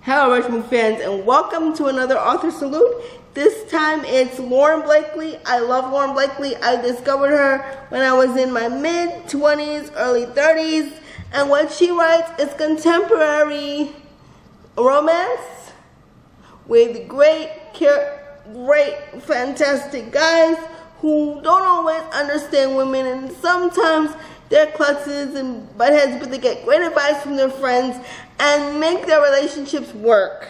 Hello Retromoviegirl fans, and welcome to another author salute. This time it's Lauren Blakely. I love Lauren Blakely. I discovered her when I was in my mid-20s, early 30s, and what she writes is contemporary romance with great, fantastic guys who don't always understand women, and sometimes they're klutzy and buttheads, but they get great advice from their friends and make their relationships work.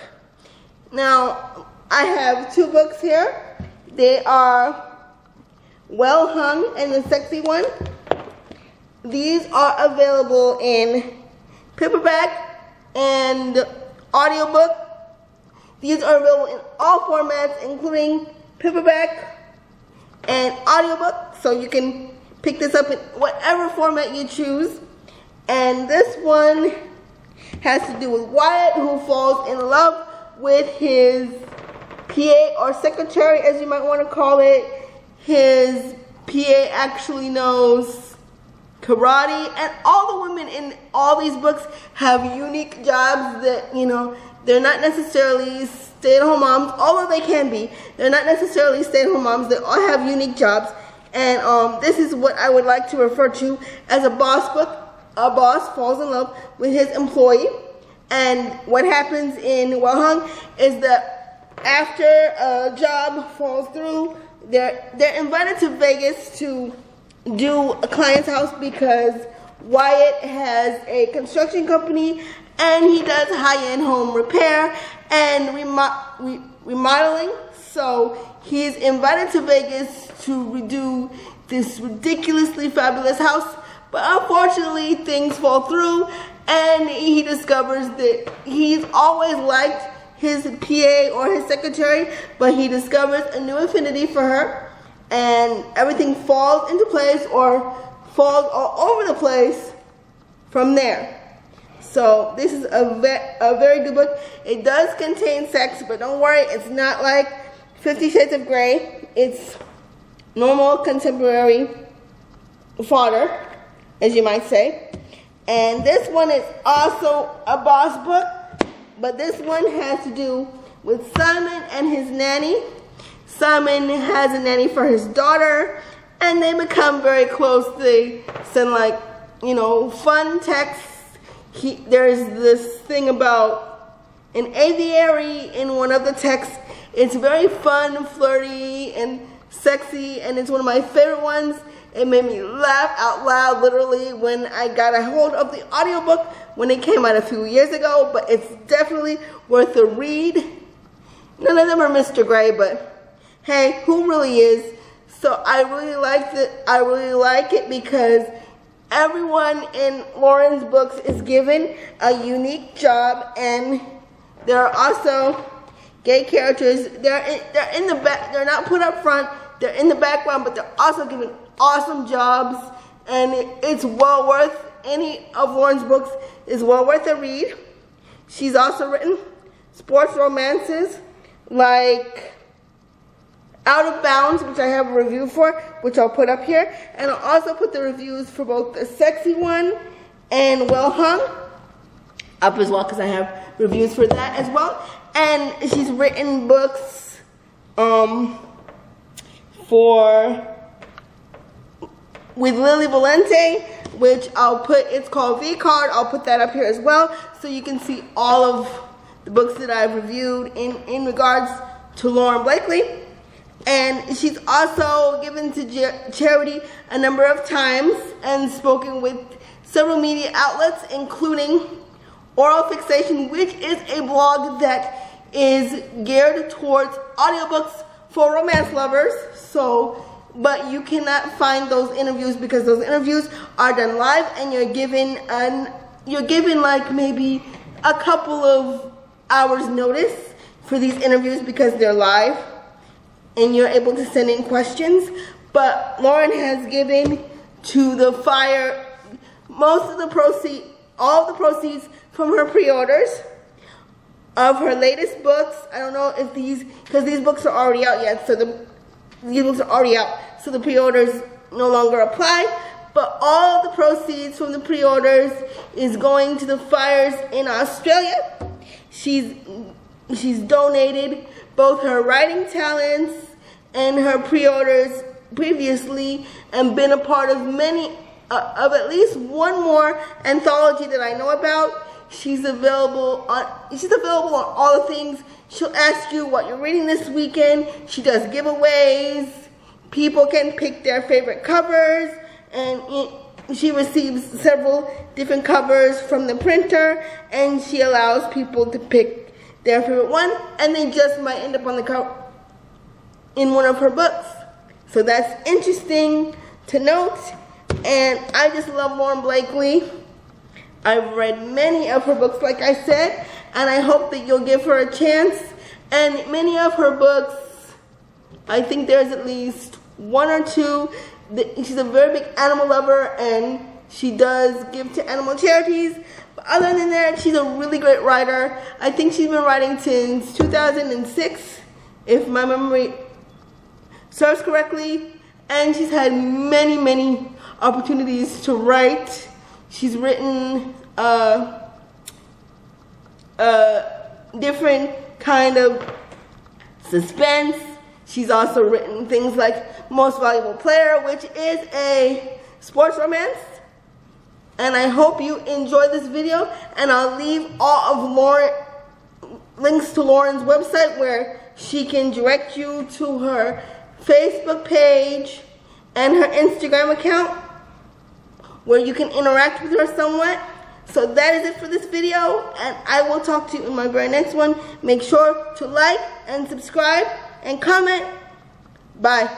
Now, I have two books here. They are Well Hung and The Sexy One. These are available in paperback and audiobook. These are available in all formats, including paperback and audiobook, so you can pick this up in whatever format you choose. And this one has to do with Wyatt, who falls in love with his PA or secretary, as you might want to call it. His PA actually knows karate, and all the women in all these books have unique jobs that, they're not necessarily stay-at-home moms, although they can be. They're not necessarily stay-at-home moms. They all have unique jobs. And this is what I would like to refer to as a boss book. A boss falls in love with his employee. And what happens in Well Hung is that after a job falls through, they're invited to Vegas to do a client's house because Wyatt has a construction company and he does high-end home repair and remodeling. So he's invited to Vegas to redo this ridiculously fabulous house, but unfortunately things fall through and he discovers that he's always liked his PA or his secretary, but he discovers a new affinity for her and everything falls into place or falls all over the place from there. So this is a very good book. It does contain sex, but don't worry, it's not like 50 Shades of Grey. It's normal contemporary fodder, as you might say. And this one is also a boss book, but this one has to do with Simon and his nanny. Simon has a nanny for his daughter, and they become very close. They send fun texts. There's this thing about an aviary in one of the texts. It's very fun, flirty, and sexy, and it's one of my favorite ones. It made me laugh out loud, literally, when I got a hold of the audiobook when it came out a few years ago, but it's definitely worth a read. None of them are Mr. Grey, but hey, who really is? So I really liked it. I really like it because everyone in Lauren's books is given a unique job, and there are also gay characters. They're in the back. They're not put up front. They're in the background, but they're also given awesome jobs, and it's well worth. Any of Lauren's books is well worth a read. She's also written sports romances like Out of Bounds, which I have a review for, which I'll put up here, and I'll also put the reviews for both The Sexy One and Well Hung up as well, because I have reviews for that as well. And she's written books with Lily Valente, which it's called V-Card. I'll put that up here as well, so you can see all of the books that I've reviewed in regards to Lauren Blakely. And she's also given to charity a number of times and spoken with several media outlets, including Oral Fixation, which is a blog that is geared towards audiobooks for romance lovers. But you cannot find those interviews because those interviews are done live, and you're given like maybe a couple of hours notice for these interviews because they're live, and you're able to send in questions. But Lauren has given to the Fire all of the proceeds from her pre-orders of her latest books. I don't know if because these books are already out yet, these books are already out, so the pre-orders no longer apply. But all the proceeds from the pre-orders is going to the fires in Australia. She's donated both her writing talents and her pre-orders previously, and been a part of many of at least one more anthology that I know about. She's available on all the things. She'll ask you what you're reading this weekend. She does giveaways. People can pick their favorite covers, and she receives several different covers from the printer, and she allows people to pick their favorite one, and they just might end up on the cover in one of her books. So that's interesting to note, and I just love Lauren Blakely. I've read many of her books, like I said, and I hope that you'll give her a chance. And many of her books, I think there's at least one or two. She's a very big animal lover, and she does give to animal charities. But other than that, she's a really great writer. I think she's been writing since 2006, if my memory serves correctly. And she's had many, many opportunities to write. She's written different kind of suspense. She's also written things like Most Valuable Player, which is a sports romance. And I hope you enjoyed this video, and I'll leave all of links to Lauren's website where she can direct you to her Facebook page and her Instagram account, where you can interact with her somewhat. So that is it for this video, and I will talk to you in my very next one. Make sure to like and subscribe and comment. Bye.